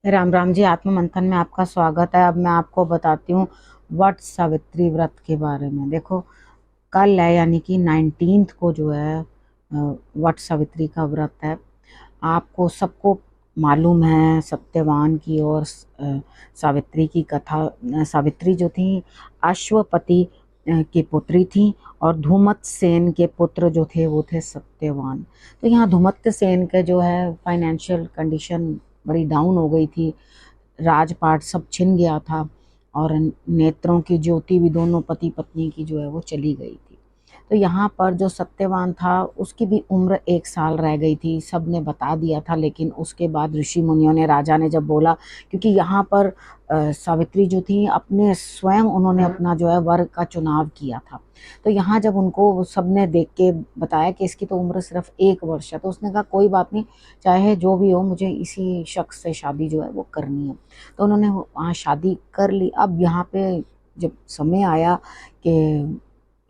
राम राम जी। आत्म मंथन में आपका स्वागत है। अब मैं आपको बताती हूँ वट सावित्री व्रत के बारे में। देखो, कल है यानी कि 19 को जो है वट सावित्री का व्रत है। आपको सबको मालूम है सत्यवान की और सावित्री की कथा। सावित्री जो थी अश्वपति की पुत्री थी और धूमत सेन के पुत्र जो थे वो थे सत्यवान। तो यहाँ धूमत सेन के जो है फाइनेंशियल कंडीशन बड़ी डाउन हो गई थी। राजपाट सब छिन गया था और नेत्रों की ज्योति भी दोनों पति पत्नी की जो है वो चली गई थी। तो यहाँ पर जो सत्यवान था उसकी भी उम्र 1 साल रह गई थी। सब ने बता दिया था, लेकिन उसके बाद ऋषि मुनियों ने, राजा ने जब बोला, क्योंकि यहाँ पर सावित्री जो थी अपने स्वयं उन्होंने अपना जो है वर का चुनाव किया था। तो यहाँ जब उनको सबने देख के बताया कि इसकी तो उम्र सिर्फ 1 वर्ष है, तो उसने कहा कोई बात नहीं, चाहे जो भी हो मुझे इसी शख्स से शादी जो है वो करनी है। तो उन्होंने वहाँ शादी कर ली। अब यहाँ पे जब समय आया कि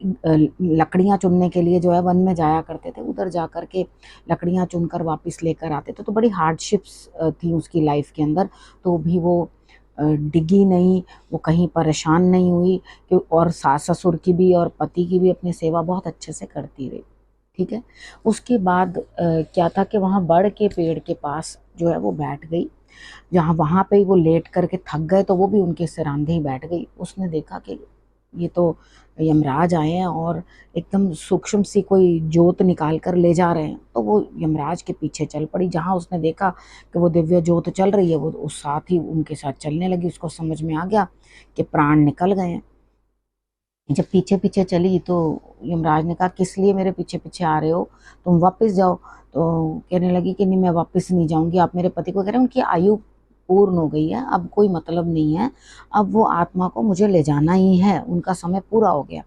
लकड़ियाँ चुनने के लिए जो है वन में जाया करते थे, उधर जा कर के लकड़ियाँ चुनकर वापस लेकर आते थे, तो बड़ी हार्डशिप्स थी उसकी लाइफ के अंदर। तो भी वो डिगी नहीं, वो कहीं परेशान नहीं हुई कि, और सास ससुर की भी और पति की भी अपनी सेवा बहुत अच्छे से करती रही। ठीक है। उसके बाद क्या था कि वहाँ बड़ के पेड़ के पास जो है वो बैठ गई। जहाँ वहाँ पे ही वो लेट करके थक गए तो वो भी उनके सिरांधे ही बैठ गई। उसने देखा कि ये तो यमराज आए हैं और एकदम सूक्ष्म सी कोई जोत निकाल कर ले जा रहे हैं। तो वो यमराज के पीछे चल पड़ी। जहाँ उसने देखा कि वो दिव्य जोत चल रही है, वो उस साथ ही उनके साथ चलने लगी। उसको समझ में आ गया कि प्राण निकल गए हैं। जब पीछे पीछे चली तो यमराज ने कहा किस लिए मेरे पीछे पीछे आ रहे हो, तुम वापस जाओ। तो कहने लगी कि नहीं, मैं वापस नहीं जाऊंगी। आप मेरे पति को कह रहे हैं उनकी आयु पूर्ण हो गई है, अब कोई मतलब नहीं है, अब वो आत्मा को मुझे ले जाना ही है, उनका समय पूरा हो गया।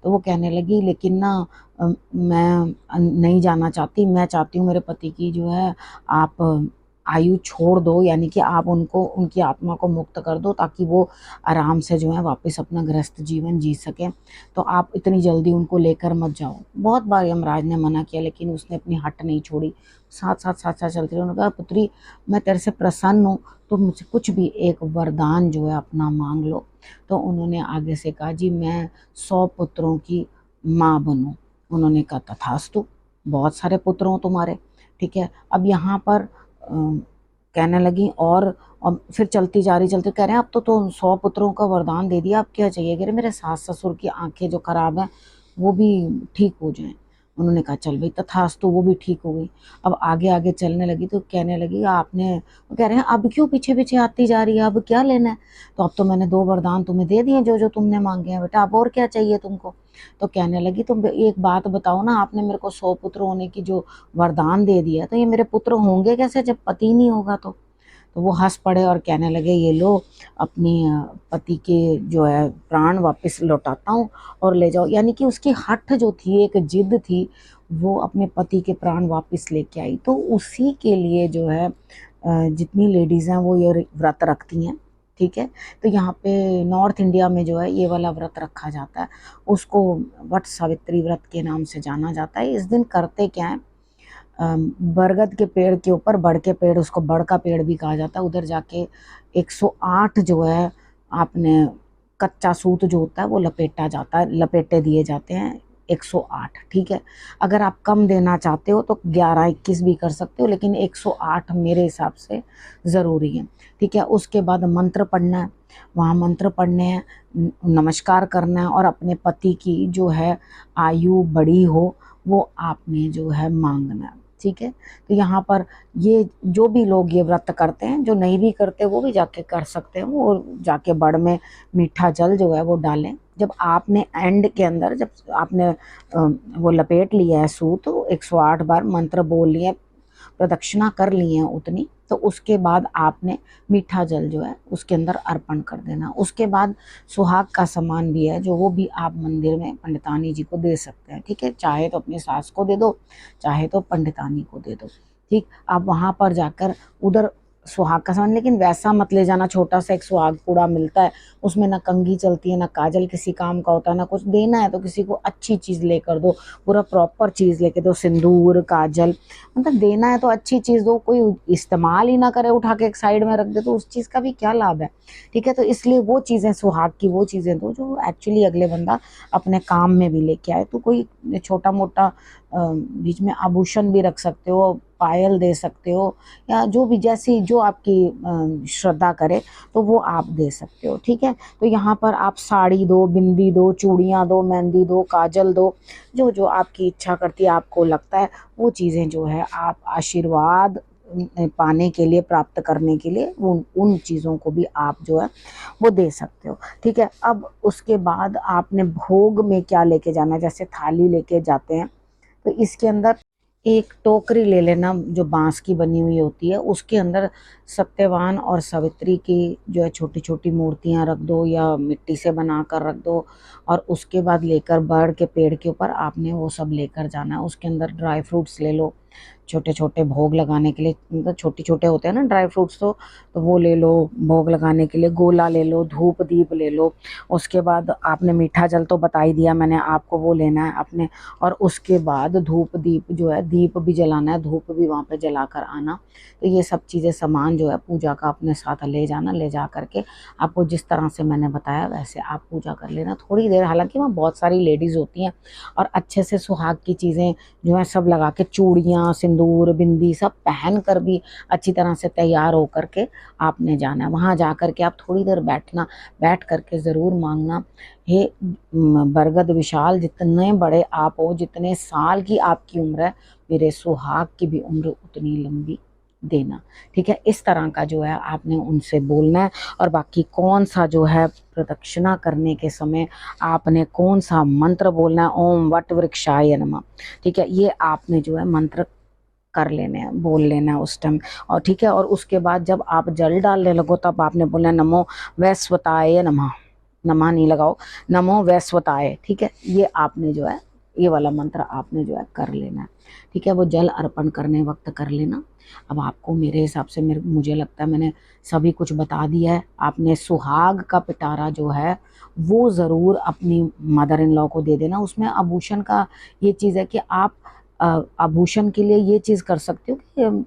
तो वो कहने लगी लेकिन ना मैं नहीं जाना चाहती, मैं चाहती हूँ मेरे पति की जो है आप आयु छोड़ दो, यानी कि आप उनको, उनकी आत्मा को मुक्त कर दो ताकि वो आराम से जो है वापस अपना गृहस्थ जीवन जी सकें। तो आप इतनी जल्दी उनको लेकर मत जाओ। बहुत बार यमराज ने मना किया, लेकिन उसने अपनी हट नहीं छोड़ी। साथ साथ चलती रही। उन्होंने कहा पुत्री, मैं तेरे से प्रसन्न हूँ, तो मुझसे कुछ भी एक वरदान जो है अपना मांग लो। तो उन्होंने आगे से कहा जी मैं 100 पुत्रों की माँ बनूं। उन्होंने कहा तथास्तु, बहुत सारे पुत्र हो तुम्हारे। ठीक है। अब यहाँ पर कहने लगी और फिर चलती जा रही, चलते कह रहे हैं अब तो 100 पुत्रों का वरदान दे दिया, अब क्या चाहिए। कह रहे मेरे सास ससुर की आंखें जो खराब हैं वो भी ठीक हो जाएं। उन्होंने कहा चल भाई तथास्तु, वो भी ठीक हो गई। अब आगे आगे चलने लगी तो कहने लगी आपने, वो कह रहे हैं अब क्यों पीछे पीछे आती जा रही है, अब क्या लेना है। तो अब तो मैंने 2 वरदान तुम्हें दे दिए जो जो तुमने मांगे हैं बेटा, अब और क्या चाहिए तुमको। तो कहने लगी तुम एक बात बताओ ना, आपने मेरे को 100 पुत्र होने की जो वरदान दे दिया, तो ये मेरे पुत्र होंगे कैसे जब पति नहीं होगा। तो वो हंस पड़े और कहने लगे ये लो अपनी पति के जो है प्राण वापस लौटाता हूँ और ले जाओ। यानी कि उसकी हठ जो थी, एक जिद थी, वो अपने पति के प्राण वापस लेके आई। तो उसी के लिए जो है जितनी लेडीज़ हैं वो ये व्रत रखती हैं। ठीक है। तो यहाँ पे नॉर्थ इंडिया में जो है ये वाला व्रत रखा जाता है, उसको वट सावित्री व्रत के नाम से जाना जाता है। इस दिन करते क्या है, बरगद के पेड़ के ऊपर, बड़ के पेड़, उसको बड़ का पेड़ भी कहा जाता है, उधर जाके 108 जो है आपने कच्चा सूत जो होता है वो लपेटा जाता है, लपेटे दिए जाते हैं 108। ठीक है। अगर आप कम देना चाहते हो तो 11-21 भी कर सकते हो, लेकिन 108 मेरे हिसाब से ज़रूरी है। ठीक है। उसके बाद मंत्र पढ़ना है, वहाँ मंत्र पढ़ने हैं, नमस्कार करना है और अपने पति की जो है आयु बड़ी हो वो आपने जो है मांगना है। ठीक है। तो यहाँ पर ये जो भी लोग ये व्रत करते हैं, जो नहीं भी करते वो भी जाके कर सकते हैं। वो जाके बड़ में मीठा जल जो है वो डालें। जब आपने एंड के अंदर, जब आपने वो लपेट लिया है सूत, 108 बार मंत्र बोल लिए, प्रदक्षिणा कर ली है उतनी, तो उसके बाद आपने मीठा जल जो है उसके अंदर अर्पण कर देना। उसके बाद सुहाग का सामान भी है जो वो भी आप मंदिर में पंडितानी जी को दे सकते हैं। ठीक है। चाहे तो अपनी सास को दे दो, चाहे तो पंडितानी को दे दो। ठीक। आप वहाँ पर जाकर उधर सुहाग का सामान, लेकिन वैसा मत ले जाना। छोटा सा एक सुहाग पूरा मिलता है, उसमें ना कंघी चलती है ना काजल किसी काम का होता है, ना कुछ देना है तो किसी को अच्छी चीज लेकर दो, पूरा प्रॉपर चीज लेके दो, सिंदूर काजल, मतलब देना है तो अच्छी चीज दो। कोई इस्तेमाल ही ना करे, उठा के एक साइड में रख दे, तो उस चीज का भी क्या लाभ है। ठीक है, तो इसलिए वो चीजें, सुहाग की वो चीजें दो जो एक्चुअली अगले बंदा अपने काम में भी लेके आए। तो कोई छोटा मोटा बीच में आभूषण भी रख सकते हो, पायल दे सकते हो, या जो भी जैसी जो आपकी श्रद्धा करे तो वो आप दे सकते हो। ठीक है, तो यहाँ पर आप साड़ी दो, बिंदी दो, चूड़ियाँ दो, मेहंदी दो, काजल दो, जो जो आपकी इच्छा करती है, आपको लगता है वो चीज़ें जो है आप आशीर्वाद पाने के लिए, प्राप्त करने के लिए उन उन चीज़ों को भी आप जो है वो दे सकते हो। ठीक है, अब उसके बाद आपने भोग में क्या लेके जाना है, जैसे थाली लेके जाते हैं तो इसके अंदर एक टोकरी ले लेना जो बांस की बनी हुई होती है, उसके अंदर सत्यवान और सावित्री की जो है छोटी छोटी मूर्तियां रख दो, या मिट्टी से बना कर रख दो। और उसके बाद लेकर बड़ के पेड़ के ऊपर आपने वो सब लेकर जाना है। उसके अंदर ड्राई फ्रूट्स ले लो, छोटे छोटे भोग लगाने के लिए, मतलब छोटे छोटे होते हैं ना ड्राई फ्रूट्स, तो वो ले लो भोग लगाने के लिए। गोला ले लो, धूप दीप ले लो। उसके बाद आपने मीठा जल तो बता ही दिया मैंने आपको, वो लेना है आपने। और उसके बाद धूप दीप जो है, दीप भी जलाना है, धूप भी वहाँ पे जला कर आना। तो ये सब चीज़ें, सामान जो है पूजा का अपने साथ ले जाना। ले जा करके आपको जिस तरह से मैंने बताया वैसे आप पूजा कर लेना थोड़ी देर। हालांकि वहाँ बहुत सारी लेडीज़ होती हैं और अच्छे से सुहाग की चीज़ें जो है सब लगा के, चूड़ियाँ, सिंदूर, बिंदी सब पहन कर भी अच्छी तरह से तैयार होकर के आपने जाना है। वहाँ जा कर के आप थोड़ी देर बैठना, बैठ करके ज़रूर मांगना, हे बरगद विशाल, जितने बड़े आप हो, जितने साल की आपकी उम्र है, मेरे सुहाग की भी उम्र उतनी लंबी देना। ठीक है, इस तरह का जो है आपने उनसे बोलना है। और बाकी कौन सा जो है प्रदक्षिणा करने के समय आपने कौन सा मंत्र बोलना है, ओम वट वृक्षाय नमः। ठीक है, ये आपने जो है मंत्र कर लेने हैं, बोल लेना है उस टाइम। और ठीक है, और उसके बाद जब आप जल डालने लगो तब आपने बोलना है नमो वैश्वताय नमः। नमः नहीं लगाओ, नमो वैश्वताय। ठीक है, ये आपने जो है ये वाला मंत्र आपने जो है कर लेना है। ठीक है, वो जल अर्पण करने वक्त कर लेना। अब आपको मेरे हिसाब से मुझे लगता है मैंने सभी कुछ बता दिया है। आपने सुहाग का पिटारा जो है वो ज़रूर अपनी मदर इन लॉ को दे देना। उसमें आभूषण का ये चीज़ है कि आप आभूषण के लिए ये चीज़ कर सकते हो कि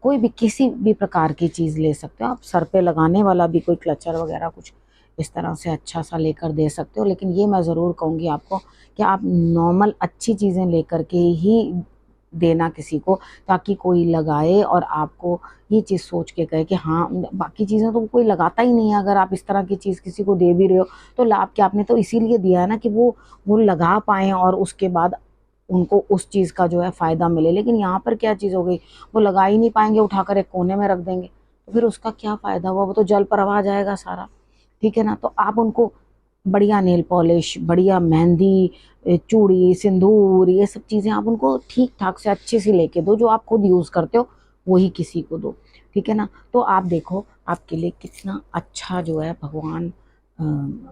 कोई भी किसी भी प्रकार की चीज़ ले सकते हो आप। सर पे लगाने वाला भी कोई क्लचर वगैरह कुछ इस तरह से अच्छा सा लेकर दे सकते हो। लेकिन ये मैं ज़रूर कहूँगी आपको कि आप नॉर्मल अच्छी चीज़ें लेकर के ही देना किसी को, ताकि कोई लगाए और आपको ये चीज़ सोच के कहे कि हाँ, बाकी चीज़ें तो कोई लगाता ही नहीं है। अगर आप इस तरह की चीज़ किसी को दे भी रहे हो तो लाभ क्या, आपने तो इसीलिए दिया है ना कि वो लगा पाएँ और उसके बाद उनको उस चीज़ का जो है फ़ायदा मिले। लेकिन यहाँ पर क्या चीज़ हो गई, वो लगा ही नहीं पाएंगे, उठाकर एक कोने में रख देंगे, तो फिर उसका क्या फ़ायदा हुआ, वो तो जल प्रवाह जाएगा सारा। ठीक है ना, तो आप उनको बढ़िया नेल पॉलिश, बढ़िया मेहंदी, चूड़ी, सिंदूर, ये सब चीज़ें आप उनको ठीक ठाक से अच्छे से लेके दो। जो आप खुद यूज़ करते हो वही किसी को दो। ठीक है ना, तो आप देखो आपके लिए कितना अच्छा जो है भगवान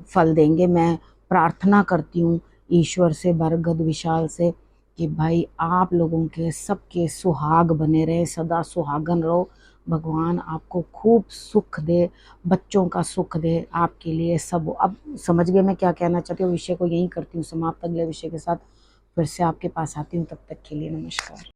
फल देंगे। मैं प्रार्थना करती हूँ ईश्वर से, बरगद विशाल से, कि भाई आप लोगों के सबके सुहाग बने रहे, सदा सुहागन रहो। भगवान आपको खूब सुख दे, बच्चों का सुख दे, आपके लिए सब। अब समझ गए मैं क्या कहना चाहती हूँ। विषय को यही करती हूँ समाप्त। अगले विषय के साथ फिर से आपके पास आती हूँ, तब तक के लिए नमस्कार।